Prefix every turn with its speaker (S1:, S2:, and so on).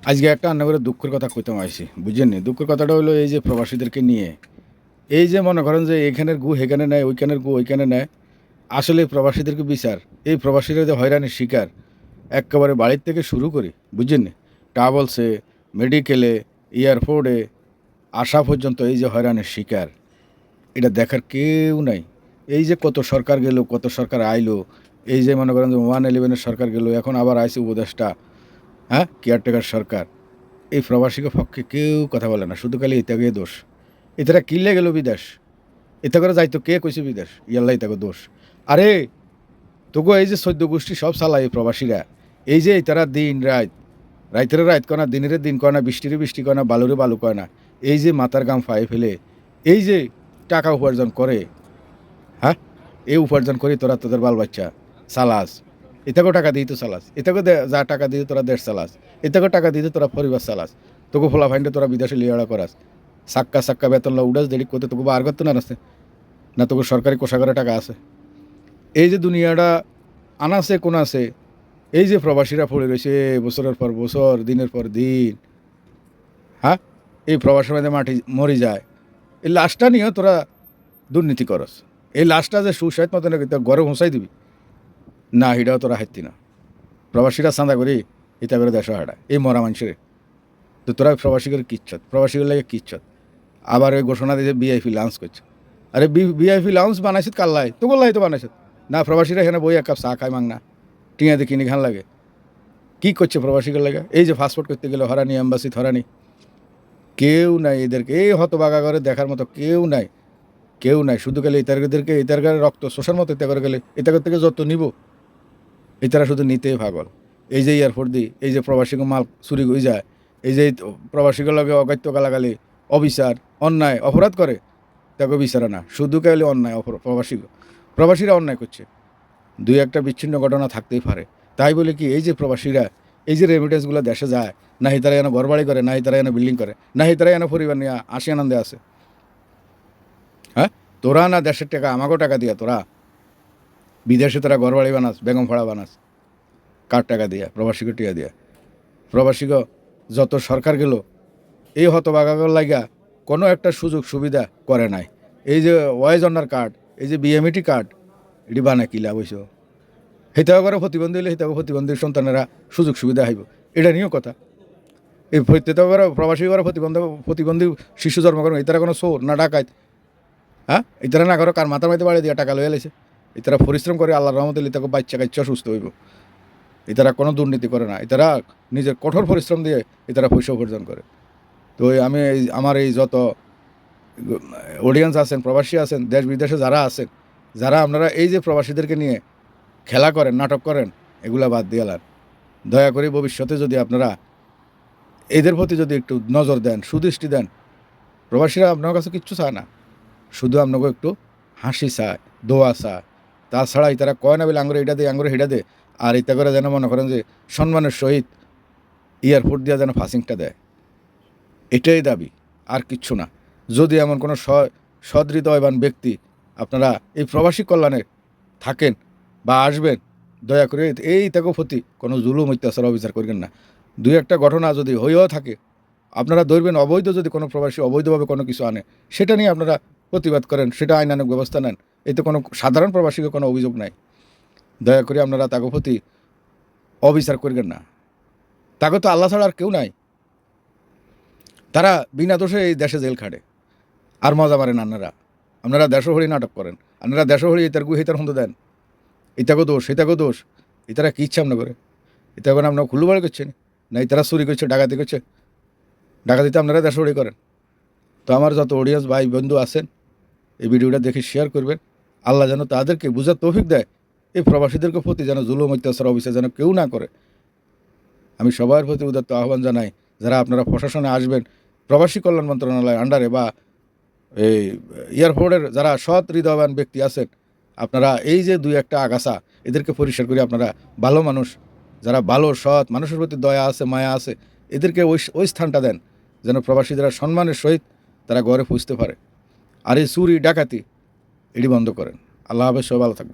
S1: আজকে একটা রান্না করে দুঃখের কথা কইতাম আইছি, বুঝছেন নি? দুঃখের কথাটা হলো এই যে প্রবাসীদেরকে নিয়ে, এই যে মনে করেন যে এখানের গু এখানে নেয়, ওইখানের গু ওইখানে নেয়। আসলে প্রবাসীদেরকে বিচার, এই প্রবাসীরা যে হয়রানির শিকার, একেবারে বাড়ির থেকে শুরু করি, বুঝছেন নি? ট্রাভেলসে, মেডিকেলে, এয়ারপোর্টে আসা পর্যন্ত এই যে হয়রানির শিকার, এটা দেখার কেউ নাই। এই যে কত সরকার গেল, কত সরকার আইলো, এই যে মনে করেন যে 111-এর সরকার গেল, এখন আবার আইছে উপদেষ্টা, হ্যাঁ, কেয়ারটেকার সরকার। এই প্রবাসীকে পক্ষে কেউ কথা বলে না, শুধু খালি ইতাকে দোষ। এতারা কিনলে গেল বিদেশ, এতে করে যাইতো কে কইছে বিদেশ, ইয়াল্লা ইতাকে দোষ। আরে তোগো এই যে 14 গোষ্ঠী সব চালায় এই প্রবাসীরা, এই যে তারা দিন রাত, রাইতের রাত কয় না, দিনের দিন কয় না, বৃষ্টির বৃষ্টি কয় না, বালুরে বালু কয় না, এই যে মাথার গাম ফায়ে ফেলে এই যে টাকা উপার্জন করে, হ্যাঁ, এই উপার্জন করে তোরা তোদের বাল বাচ্চা চালাস। এটাকেও টাকা দিই তো চালাস, এটাকে যা টাকা দিয়ে তোরা দেশ চালাস, এটাকেও টাকা দিয়ে তোরা পরিবার চালাস। তোকে ফোলা ফাইন্ডে তোরা বিদেশে লিয়াড়া করাস, সাক্কা সাক্কা বেতন উড়াস দেরি করতে তোকে বার করতে না আসতে না, তোকে সরকারি কোষাগারে টাকা আছে। এই যে দুনিয়াটা আনাছে কোন আছে, এই যে প্রবাসীরা পড়ে রয়েছে বছরের পর বছর, দিনের পর দিন, হ্যাঁ, এই প্রবাসের মধ্যে মাটি মরে যায়। এই লাশটা নিয়েও তোরা দুর্নীতি করস। এই লাশটা যে সুসাইড মতন গড়ে হোঁসাই দিবি না, হিটাও তোরা হাইতি না। প্রবাসীরা চাঁদা করি এটা করে দেশ হাডা এই মরা মানুষের, তো তোরা প্রবাসীদের কিচ্ছত, প্রবাসীদের লাগে কিচ্ছত। আবার ওই ঘোষণা দিয়ে বিআইপি লঞ্চ করছে। আরে বিআইপি লঞ্চ বানাইছিস কাল্লাই তো গোল্লাই তো বানাইছত না, প্রবাসীরা এখানে বই এক কাপ চা খায় মাংনা, টিয়া দিয়ে কিনে খান লাগে। কী করছে প্রবাসীদের লাগে? এই যে পাসপোর্ট করতে গেলে হরানি, এম্বাসি হরানি, কেউ নাই এদেরকে, এই হতবাগা করে দেখার মতো কেউ নাই, কেউ নাই। শুধু গেলে ইতারদেরকে ইতার গায়ে রক্ত শোষার মতো ইতা করে গেলে ইতার থেকে যত নিব, এতারা শুধু নিতেই পাগল। এই যে এয়ারপোর্ট দিই, এই যে প্রবাসীকে মাল চুরি হয়ে যায়, এই যে প্রবাসীগুলোকে অগাত্য গালাগালি, অবিচার, অন্যায় অপরাধ করে, তাকে বিচারা না, শুধু গেলে অন্যায় প্রবাসীরা অন্যায় করছে। দুই একটা বিচ্ছিন্ন ঘটনা থাকতেই পারে, তাই বলে কি এই যে প্রবাসীরা এই যে রেমিটেন্সগুলো দেশে যায়, নাহি তারা যেন ঘরবাড়ি করে, নাহি তারা যেন বিল্ডিং করে, নাহি তারা যেন পরিবার নিয়ে আসি আনন্দে আছে। হ্যাঁ, তোরা না দেশের টাকা আমাকেও টাকা দিয়া তোরা বিদেশে তোরা ঘরবাড়ি বানাস, বেগম ফাড়া বানাস, কার টাকা দিয়া? প্রবাসীকে টিয়া দিয়া। প্রবাসীকে যত সরকার গেল এই হতবাগাগর লাগা কোনো একটা সুযোগ সুবিধা করে নাই। এই যে ওয়াইজ অনার কার্ড, এই যে বিএমইটি কার্ড, এটি বানায় কি লাভ হইছ? হেতাও করে প্রতিবন্ধী হলে হেতাও প্রতিবন্ধী সন্তানেরা সুযোগ সুবিধা হইব, এটা নিয়েও কথা। এই হেতাও করে প্রবাসী করে প্রতিবন্ধী শিশু জন্ম করেন, এটারা কোনো চোর না ডাকাত? হ্যাঁ, এটারা না করো কার মাথার মাইতে বাড়ি দিয়ে টাকা লইয়া লাইছে। এটারা পরিশ্রম করে আল্লাহর রহমতে তাকে বাচ্চা কাচ্চা সুস্থ হইব। এটারা কোনো দুর্নীতি করে না, এটারা নিজের কঠোর পরিশ্রম দিয়ে এটারা পয়সা উপার্জন করে। তো আমি আমার এই যত অডিয়েন্স আছেন, প্রবাসী আছেন, দেশ বিদেশে যারা আছেন, যারা আপনারা এই যে প্রবাসীদেরকে নিয়ে খেলা করেন, নাটক করেন, এগুলা বাদ দিয়ে আলান। দয়া করে ভবিষ্যতে যদি আপনারা এদের প্রতি যদি একটু নজর দেন, সুদৃষ্টি দেন। প্রবাসীরা আপনার কাছে কিচ্ছু চায় না, শুধু আপনাকে একটু হাসি চায়, দোয়া চায়। তাছাড়া তারা কয় না বলে আঙ্গুরে এটা দে, আঙ্গুরে হেটা দে, আর এটা করে যেন মনে করেন যে সম্মানের সহিত এয়ারপোর্ট দিয়ে যেন ফাসিংটা দেয়, এটাই দাবি, আর কিচ্ছু না। যদি এমন কোনো সদৃদয়বান ব্যক্তি আপনারা এই প্রবাসী কল্যাণে থাকেন বা আসবেন, দয়া করে এই তাকে প্রতি কোনো জুলুম অত্যাচার অবিচার করবেন না। দুই একটা ঘটনা যদি হয়েও থাকে, আপনারা ধরবেন অবৈধ যদি কোনো প্রবাসী অবৈধভাবে কোনো কিছু আনে, সেটা নিয়ে আপনারা প্রতিবাদ করেন, সেটা আইনানুগ ব্যবস্থা নেন। এতে কোনো সাধারণ প্রবাসীকে কোনো অভিযোগ নাই। দয়া করে আপনারা তাকে প্রতি অবিচার করবেন না। তাকে তো আল্লাহ ছাড়া আর কেউ নাই। তারা বিনা দোষে এই দেশে জেল খাটে আর মজা মারেন। আপনারা দেশহরি নাটক করেন, আপনারা দেশহরি এটার হেতার হন্দ দেন, এটাকেও দোষ সেটাকেও দোষ। এটারা কী ইচ্ছা আপনার করে? এটা করে আপনারা খুলুবাড়ি করছেন না, এটারা চুরি করছে, ডাকাতি করছে, ডাকাতিতে আপনারা দেশহরি করেন। তো আমার যত অডিয়েন্স ভাই বন্ধু আছেন, এই ভিডিওটা দেখে শেয়ার করবেন। আল্লাহ যেন তাদেরকে বুঝার তৌফিক দেয়, এই প্রবাসীদেরকে প্রতি যেন জুলুম অত্যাচার অবিচার যেন কেউ না করে। আমি সবার প্রতি উদাত্ত আহ্বান জানাই, যারা আপনারা প্রশাসনে আসবেন, প্রবাসী কল্যাণ মন্ত্রণালয়ের আন্ডারে বা এই এয়ারপোর্টের যারা সৎ হৃদয়বান ব্যক্তি আছেন, আপনারা এই যে দুই একটা আগাছা এদেরকে পরিষ্কার করে আপনারা ভালো মানুষ, যারা ভালো সৎ মানুষের প্রতি দয়া আছে, মায়া আছে, এদেরকে ওই স্থানটা দেন যেন প্রবাসীরা সম্মানের সহিত তারা ঘরে পুষতে পারে। আর এই চুরি ডাকাতি এটি বন্ধ করেন। আল্লাহ হাফেজ, সবাই ভালো থাকবেন।